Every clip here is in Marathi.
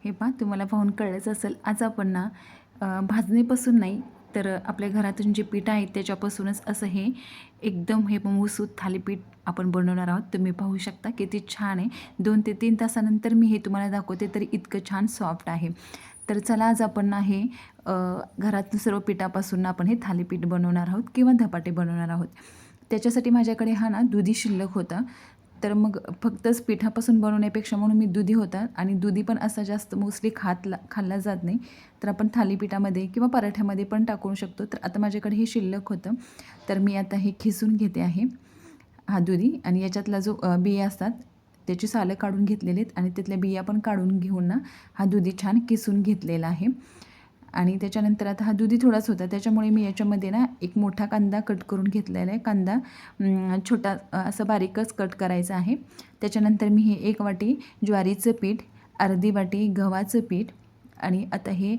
हे पहा, तुम्हाला पाहून कळलंच असेल, आज आपण ना भाजणीपासून नाही तर आपल्या घरातून जे पीठ आहे त्याच्यापासूनच असं हे एकदम हे मऊसूत थालीपीठ आपण बनवणार आहोत. तुम्ही पाहू शकता किती छान आहे. 2 ते 3 तासानंतर मी हे तुम्हाला दाखवते तरी इतकं छान सॉफ्ट आहे. तर चला आज आपण ना हे घरातून सर्व पिठापासून ना आपण हे थालीपीठ बनवणार आहोत किंवा धपाटे बनवणार आहोत. त्याच्यासाठी माझ्याकडे हा ना दुधी शिल्लक होता. तर मग फक्तच पिठापासून बनवण्यापेक्षा म्हणून मी दुधी होता आणि दुधी पण असा जास्त मोस्टली खाल्ला जात नाही. तर आपण थालीपीठामध्ये किंवा पराठ्यामध्ये पण टाकू शकतो. तर आता माझ्याकडे हे शिल्लक होतं. तर मी आता हे खिसून घेते आहे हा दुधी आणि याच्यातला जो बिया असतात त्याची सालं काढून घेतलेली आहेत आणि त्यातल्या बिया पण काढून घेऊन ना हा दुधी छान किसून घेतलेला आहे. आणि त्याच्यानंतर आता हा दुधी थोडाच होता त्याच्यामुळे मी याच्यामध्ये ना एक मोठा कांदा कट करून घेतलेला आहे. कांदा छोटा असं बारीकच कट करायचा आहे. त्याच्यानंतर मी हे 1 वाटी ज्वारीचं पीठ, अर्धी वाटी गव्हाचं पीठ आणि आता हे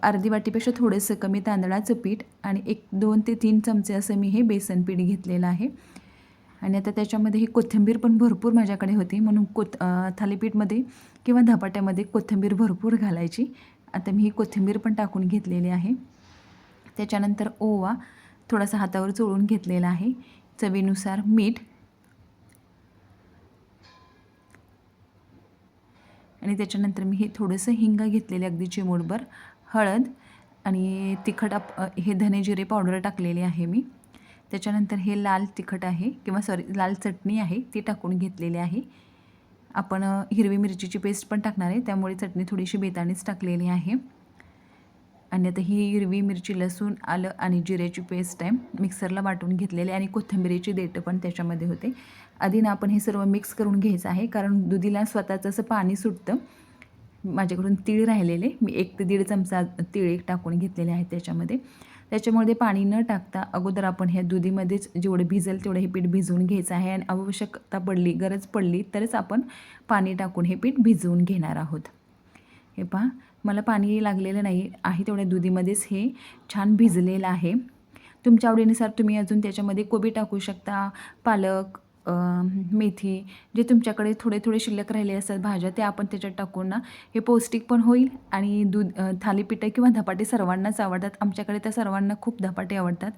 अर्धी वाटीपेक्षा थोडंसं कमी तांदळाचं पीठ आणि 2 ते 3 चमचे असं मी हे बेसन पीठ घेतलेलं आहे. आणि आता त्याच्यामध्ये ही कोथिंबीर पण भरपूर माझ्याकडे होती म्हणून थालीपीठमध्ये किंवा धपाट्यामध्ये कोथिंबीर भरपूर घालायची. आता मी ही कोथिंबीर पण टाकून घेतलेली आहे. त्याच्यानंतर ओवा थोडासा हातावर चोळून घेतलेला आहे. चवीनुसार मीठ आणि त्याच्यानंतर मी हे थोडंसं हिंग घेतलेले अगदी चिमूटभर, हळद आणि तिखट हे धने जिरे पावडर टाकलेली आहे मी. त्याच्यानंतर हे लाल तिखट आहे किंवा लाल चटणी आहे ती टाकून घेतलेली आहे. आपण हिरवी मिरचीची पेस्ट पण टाकणार आहे त्यामुळे चटणी थोडीशी बेताणीच टाकलेली आहे. आणि आता ही हिरवी मिरची, लसूण, आलं आणि जिऱ्याची पेस्ट आहे मिक्सरला वाटून घेतलेली आणि कोथिंबीरीची देठं पण त्याच्यामध्ये होते. आधी ना आपण हे सर्व मिक्स करून घ्यायचं आहे कारण दुधीला स्वतःचं असं पाणी सुटतं. माझ्याकडून तीळ राहिलेले मी 1 ते 1.5 चमचा तीळ टाकून घेतलेले आहेत त्याच्यामध्ये. त्याच्यामध्ये पाणी न टाकता अगोदर आपण ह्या दुधीमध्येच जेवढे भिजेल तेवढं हे पीठ भिजवून घ्यायचं आहे आणि आवश्यकता पडली, गरज पडली तरच आपण पाणी टाकून हे पीठ भिजवून घेणार आहोत. हे पहा, मला पाणी लागलेलं नाही आहे तेवढ्या दुधीमध्येच हे छान भिजलेलं आहे. तुमच्या आवडीनुसार तुम्ही अजून त्याच्यामध्ये कोबी टाकू शकता, पालक, मेथी जे तुमच्याकडे थोडे थोडे शिल्लक राहिले असतात भाज्या त्या आपण त्याच्यात टाकून ना हे पौष्टिक पण होईल आणि थालीपीठं किंवा धपाटे सर्वांनाच आवडतात. आमच्याकडे त्या सर्वांना खूप धपाटे आवडतात.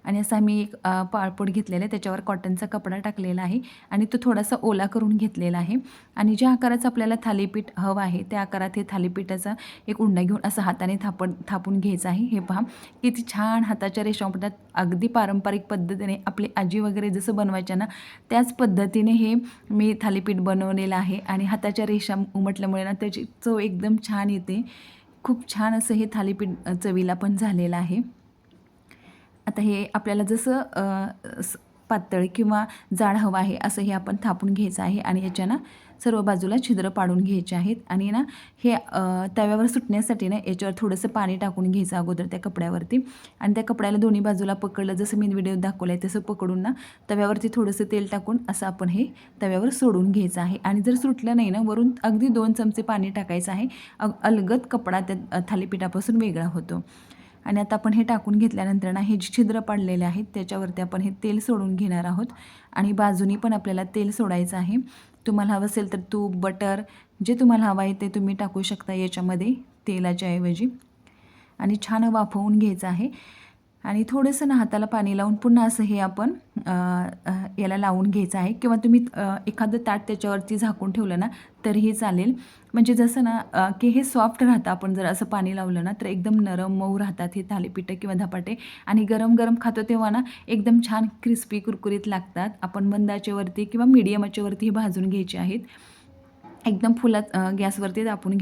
आणि असा मी एक पाळपोट घेतलेला आहे त्याच्यावर कॉटनचा कपडा टाकलेला आहे आणि तो थोडासा ओला करून घेतलेला आहे आणि ज्या आकाराचं आपल्याला थालीपीठ हवं आहे त्या आकारात हे थालीपीठाचा एक उंडा घेऊन असं हाताने थापून घ्यायचं आहे. हे पहा किती छान हाताच्या रेषा उमटतात. अगदी पारंपरिक पद्धतीने आपली आजी वगैरे जसं बनवायच्या ना त्याच पद्धतीने हे मी थालीपीठ बनवलेलं आहे आणि हाताच्या रेषा उमटल्यामुळे ना त्याची चव एकदम छान येते. खूप छान असं हे थालीपीठ चवीला पण झालेलं आहे. आता हे आपल्याला जसं पातळ किंवा जाड हवं आहे असं हे आपण थापून घ्यायचं आहे आणि ह्याच्या ना सर्व बाजूला छिद्र पाडून घ्यायचे आहेत आणि ना हे तव्यावर सुटण्यासाठी ना याच्यावर थोडंसं पाणी टाकून घ्यायचं अगोदर त्या कपड्यावरती आणि त्या कपड्याला दोन्ही बाजूला पकडलं जसं मी व्हिडिओ दाखवला आहे तसं पकडून ना तव्यावरती थोडंसं तेल टाकून असं आपण हे तव्यावर सोडून घ्यायचं आहे. आणि जर सुटलं नाही ना वरून अगदी 2 चमचे पाणी टाकायचं आहे. अलगद कपडा त्या थालीपीठापासून वेगळा होतो. आणि आता आपण हे टाकून घेतल्यानंतर ना हे जे छिद्र पाडलेले आहेत त्याच्यावरती आपण हे तेल सोडून घेणार आहोत आणि बाजूनी पण आपल्याला तेल सोडायचं आहे. तुम्हाला हवं असेल तर तूप, बटर जे तुम्हाला हवं आहे ते तुम्ही टाकू शकता याच्यामध्ये तेलाच्या ऐवजी आणि छान वाफवून घ्यायचं आहे. आणि थोडंसं ना हाताला पाणी लावून पुन्हा असं हे आपण याला लावून घ्यायचं आहे किंवा तुम्ही एखादं ताट त्याच्यावरती झाकून ठेवलं ना तरीही चालेल. म्हणजे जसं ना की हे सॉफ्ट राहतं. आपण जर असं पाणी लावलं ना तर एकदम नरम मऊ राहतात हे थालीपीठं किंवा धपाटे आणि गरम गरम खातो तेव्हा ना एकदम छान क्रिस्पी कुरकुरीत लागतात. आपण मंद आचेवरती किंवा मीडियम आचेवरती हे भाजून घ्यायचे आहेत. एकदम फुलात गॅसवरती तापून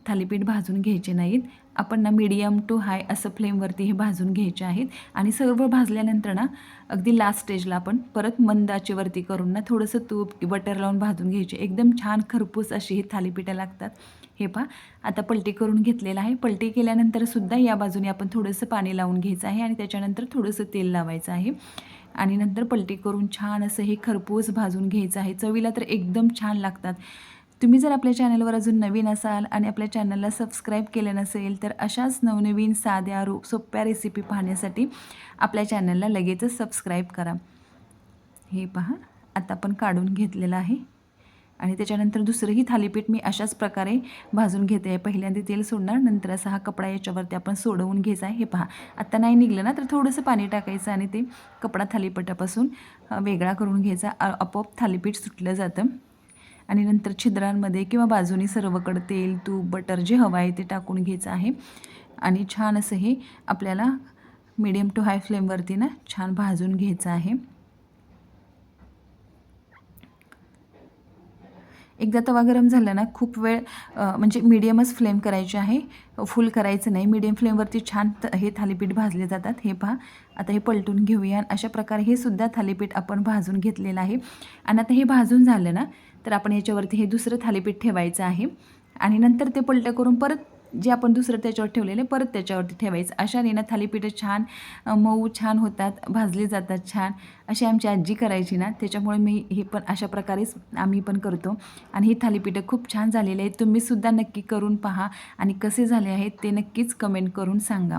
थालीपीठ भाजून घ्यायचे नाहीत. आपण ना मीडियम टू हाय असं फ्लेमवरती हे भाजून घ्यायचे आहेत आणि सर्व भाजल्यानंतर ना अगदी लास्ट स्टेजला आपण परत मंद आचेवरती करून ना थोडंसं तूप बटर लावून भाजून घ्यायचे. एकदम छान खरपूस अशी ही थालीपीठं लागतात. हे पहा आता पलटी करून घेतलेलं आहे. पलटी केल्यानंतरसुद्धा या बाजूने आपण थोडंसं पाणी लावून घ्यायचं आहे आणि त्याच्यानंतर थोडंसं तेल लावायचं आहे आणि नंतर पलटी करून छान असं हे खरपूस भाजून घ्यायचं आहे. चवीला तर एकदम छान लागतात. तुम्ही जर आपल्या चॅनलवर अजून नवीन असाल आणि आपल्या चॅनलला सबस्क्राईब केलं नसेल तर अशाच नवनवीन साध्या सोप्या रेसिपी पाहण्यासाठी आपल्या चॅनलला लगेचच सबस्क्राईब करा. हे पहा आता आपण काढून घेतलेलं आहे आणि त्याच्यानंतर दुसरंही थालीपीठ मी अशाच प्रकारे भाजून घेते आहे. पहिल्यांदा तेल सोडणार, नंतर असा हा कपडा याच्यावरती आपण सोडवून घ्यायचा आहे. हे पहा, आत्ता नाही निघलं ना तर थोडंसं पाणी टाकायचं आणि ते कपडा थालीपीठापासून वेगळा करून घ्यायचा. आपोआप थालीपीठ सुटलं जातं. आणि नंतर छिद्रांमध्ये किंवा बाजूनी सर्वकडं तेल, तूप, बटर जे हवं आहे ते टाकून घ्यायचं आहे. आणि छान असं हे आपल्याला मीडियम टू हाय फ्लेमवरती ना छान भाजून घ्यायचं आहे. एकदा तवा गरम झाला ना खूप वेळ म्हणजे मीडियमच फ्लेम करायची आहे, फुल करायचं नाही. मीडियम फ्लेमवरती छान हे थालीपीठ भाजले जातात. हे पहा, आता हे पलटून घेऊया. अशा प्रकारे हे सुद्धा थालीपीठ आपण भाजून घेतलेलं आहे. आणि आता हे भाजून झालं ना तर आपण याच्यावरती हे दुसरं थालीपीठ ठेवायचं आहे आणि नंतर ते पलटं करून परत जे आपण दुसरं त्याच्यावर ठेवलेले परत त्याच्यावरती ठेवायचं. अशाने ना थालीपीठं छान मऊ छान होतात, भाजले जातात छान. अशी आमची आजी करायची ना, त्याच्यामुळे मी हे पण अशा प्रकारेच आम्ही पण करतो. आणि ही थालीपीठं खूप छान झालेली आहेत. तुम्हीसुद्धा नक्की करून पहा आणि कसे झाले आहेत ते नक्कीच कमेंट करून सांगा.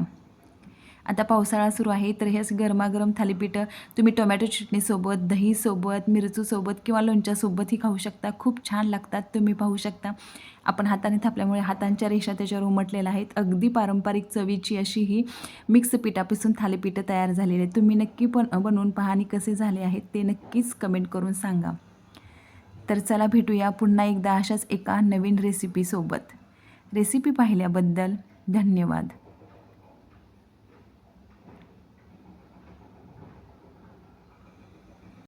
आता पावसाळा सुरू आहे तर हेच गरमागरम थालीपीठं तुम्ही टोमॅटो चटणीसोबत, दहीसोबत, मिरचीसोबत किंवा लोणच्यासोबतही खाऊ शकता. खूप छान लागतात. तुम्ही पाहू शकता आपण हाताने थापल्यामुळे हातांच्या रेषा त्याच्यावर उमटलेल्या आहेत. अगदी पारंपरिक चवीची अशी ही मिक्स पिठापासून थालीपीठं तयार झालेली आहेत. तुम्ही नक्की पण बनवून पहा आणि कसे झाले आहेत ते नक्कीच कमेंट करून सांगा. तर चला भेटूया पुन्हा एकदा अशाच एका नवीन रेसिपीसोबत. रेसिपी पाहिल्याबद्दल धन्यवाद.